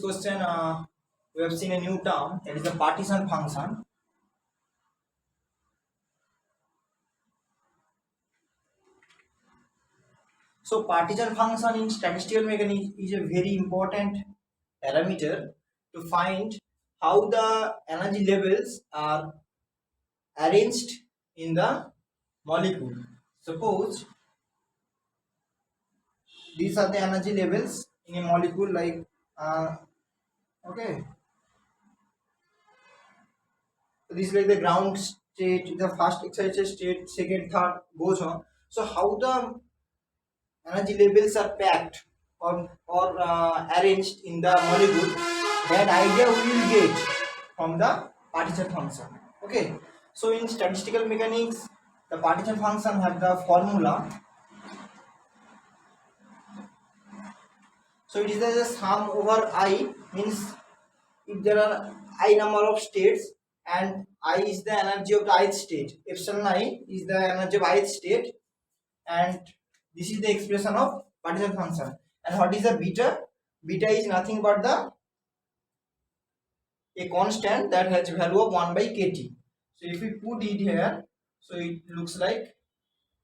question, we have seen a new term, that is the partition function. So partition function in statistical mechanics is a very important parameter to find how the energy levels are arranged in the molecule. Suppose these are the energy levels in a molecule, like okay, so this is like the ground state, the first excited state, second, third, goes on. So how the energy levels are packed or arranged in the molecule, that idea we will get from the partition function. Okay, so in statistical mechanics, the partition function have the formula. So it is the sum over I, means if there are I number of states and I is the energy of the ith state, epsilon I is the energy of ith state, and this is the expression of partition function. And what is the beta? Beta is nothing but a constant that has value of 1 by kt. So if we put it here, so it looks like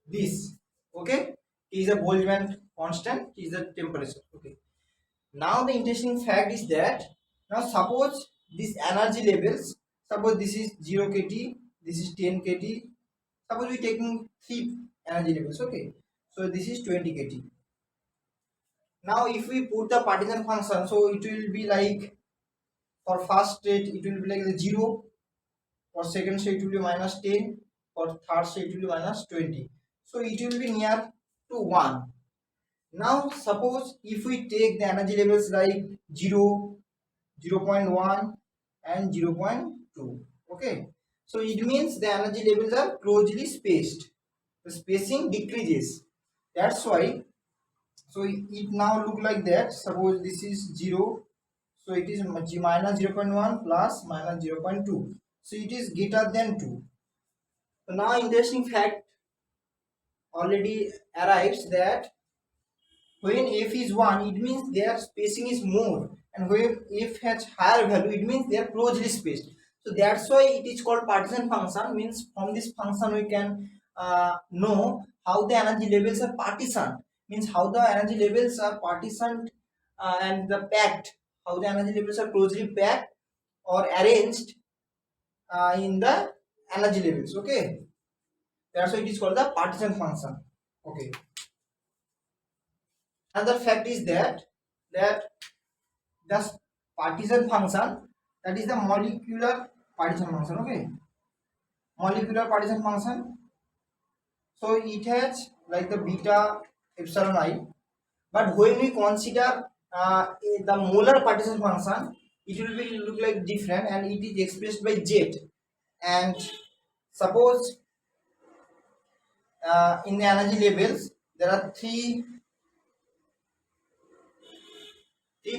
this. Okay, T is a Boltzmann constant, T is the temperature. Okay, now the interesting fact is that, now suppose these energy levels, suppose this is 0 kt, this is 10 kt, suppose we taking 3 energy levels. Okay, so this is 20 kt. Now if we put the partition function, so it will be like, for first state it will be like the 0, for second state it will be minus 10, for third state it will be minus 20, so it will be near to 1. Now suppose if we take the energy levels like 0, 0.1 and 0.2. okay, so it means the energy levels are closely spaced, the spacing decreases. That's why, so it now look like that. Suppose this is 0, so it is minus 0.1 plus minus 0.2, so it is greater than 2. So now interesting fact already arrives, that when f is 1, it means their spacing is more, and when f has higher value, it means they are closely spaced. So that's why it is called partition function. Means from this function we can know how the energy levels are partitioned, means how the energy levels are partitioned and the packed, how the energy levels are closely packed or arranged in the energy levels. Okay, that's why it is called the partition function. Okay, another fact is that the partition function, that is the molecular partition function. Okay, molecular partition function, so it has like the beta epsilon I, but when we consider the molar partition function, it will be look like different, and it is expressed by z. And suppose in the energy levels there are three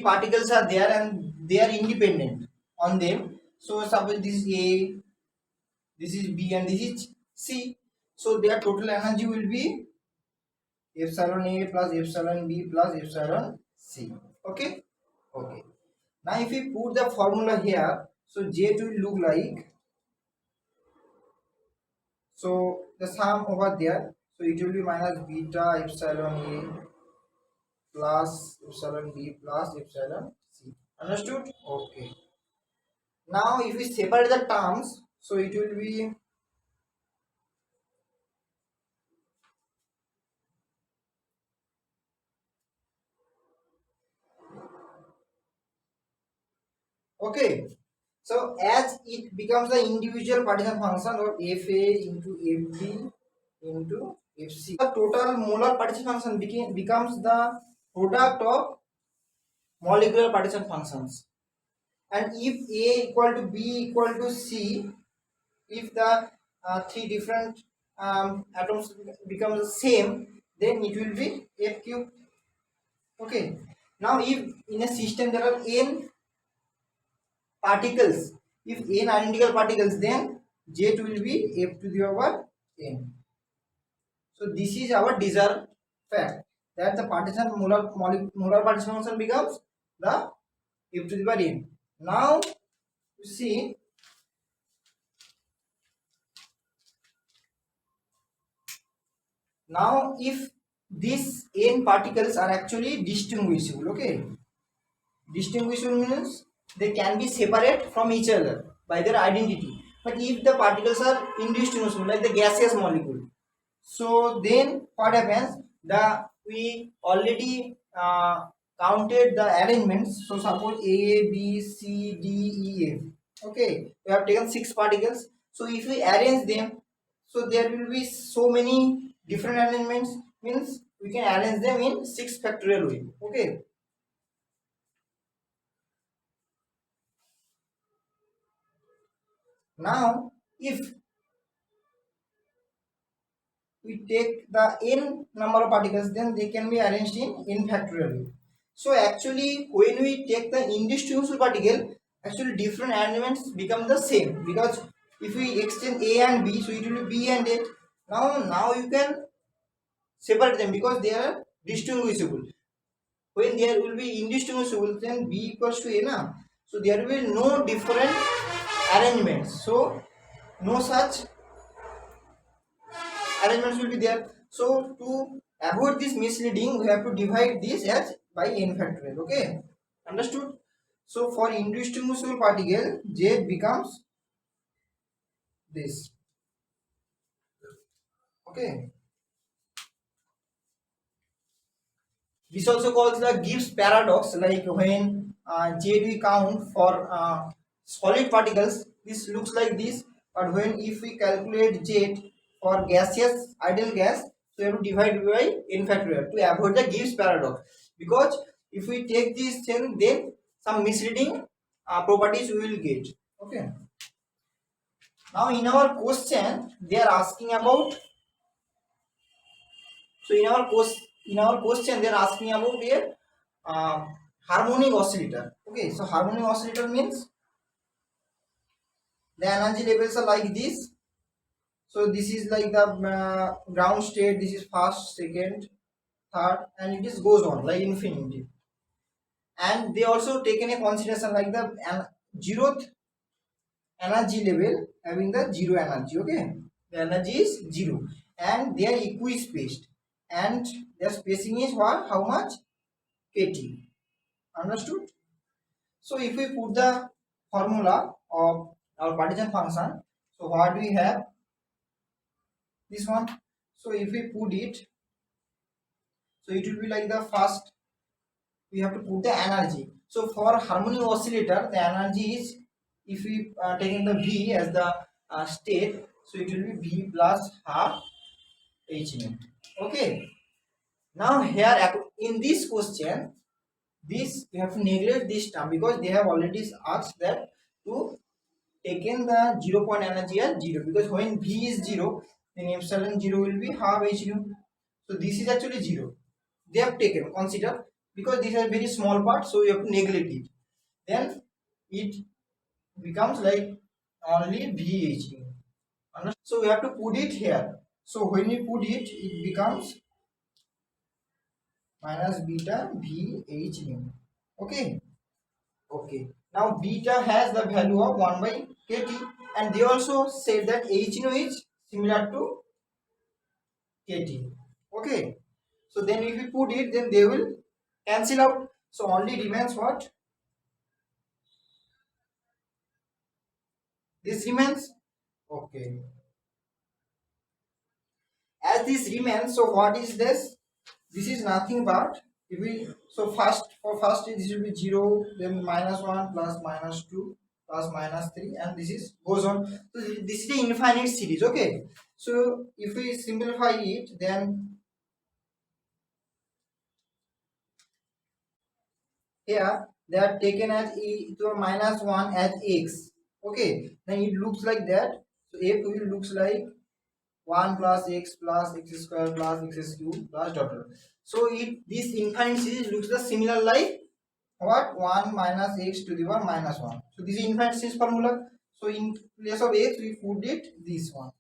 particles are there, and they are independent on them. So suppose this is A, this is B, and this is C. So their total energy will be epsilon A plus epsilon B plus epsilon C. Okay. Okay. Now if we put the formula here, so J will look like, so the sum over there, so it will be minus beta epsilon A plus epsilon B plus epsilon C. Understood? Okay. Now if we separate the terms, so it will be okay. So as it becomes the individual partition function of Fa into Fb into Fc, the total molar partition function becomes the product of molecular partition functions. And if A equal to B equal to C, if the three different atoms become the same, then it will be F cube. Okay. Now if in a system there are n particles, if n identical particles, then j will be f to the power n. So this is our desired fact, that the partition molar partition function becomes the f to the power n. Now you see, now if these n particles are actually distinguishable, okay, distinguishable means they can be separate from each other by their identity. But if the particles are indistinguishable, like the gaseous molecule, so then what happens? We already counted the arrangements. So suppose A, B, C, D, E, F. Okay, we have taken 6 particles. So if we arrange them, so there will be so many different arrangements. Means we can arrange them in 6 factorial way. Okay. Now, if we take the n number of particles, then they can be arranged in n factorial way. So actually, when we take the indistinguishable particle, actually different elements become the same, because if we exchange A and B, so it will be B and A. Now you can separate them because they are distinguishable. When there will be indistinguishable, then B equals to A na. So there will be no different arrangements. So no such arrangements will be there. So to avoid this misleading, we have to divide this as by n factorial. Okay, understood? So for indistinguishable particle, J becomes this. Okay. This also calls the Gibbs paradox. Like when J we count for solid particles, this looks like this. But when if we calculate Z for gaseous ideal gas, so we have to divide by n factorial to avoid the Gibbs paradox. Because if we take this thing, then some misleading properties we will get. Okay. Now in our question, they are asking about. So in our question, they are asking about a harmonic oscillator. Okay, so harmonic oscillator means the energy levels are like this. So this is like the ground state, this is first, second, third, and it is goes on like infinity. And they also taken a consideration like the zeroth energy level having the zero energy. Okay, the energy is zero and they are equispaced, and their spacing is what? How much? Kt. Understood? So if we put the formula of our partition function, so what do we have? This one. So if we put it, so it will be like the first, we have to put the energy. So for harmonic oscillator, the energy is, if we taking the V as the state, so it will be V plus half H nu. Okay. Now here in this question, this we have to neglect this term because they have already asked that to taken the 0 point energy as 0, because when V is 0, then epsilon 0 will be half H nu. So this is actually 0. They have taken, consider, because this is a very small part, so you have to neglect it. Then it becomes like only VH nu. So we have to put it here. So when you put it, it becomes minus beta VH nu. Okay. Okay. Now beta has the value of 1 by kt, and they also said that H nu is similar to kt. Okay. So then if we put it, then they will cancel out. So only remains what? This remains. Okay. As this remains, so what is this? This is nothing but, if we, so first, for first this will be 0, then minus 1 plus minus 2 plus minus 3, and this is goes on. So this is the infinite series. Okay. So if we simplify it, then here they are taken as e to minus 1 as x. Okay. Then it looks like that. So f will looks like 1 plus x square plus x cube plus dot dot. So this infinite series looks the similar like what? 1 minus x to the power minus 1. So this is infinite series formula. So in place of x we put it this one.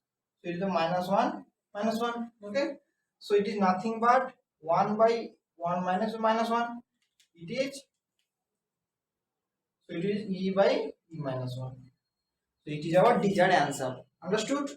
So it is the minus 1 minus 1. Okay. So it is nothing but 1 by 1 minus 1. It is So it is E by E minus 1. So it is our desired answer. Understood?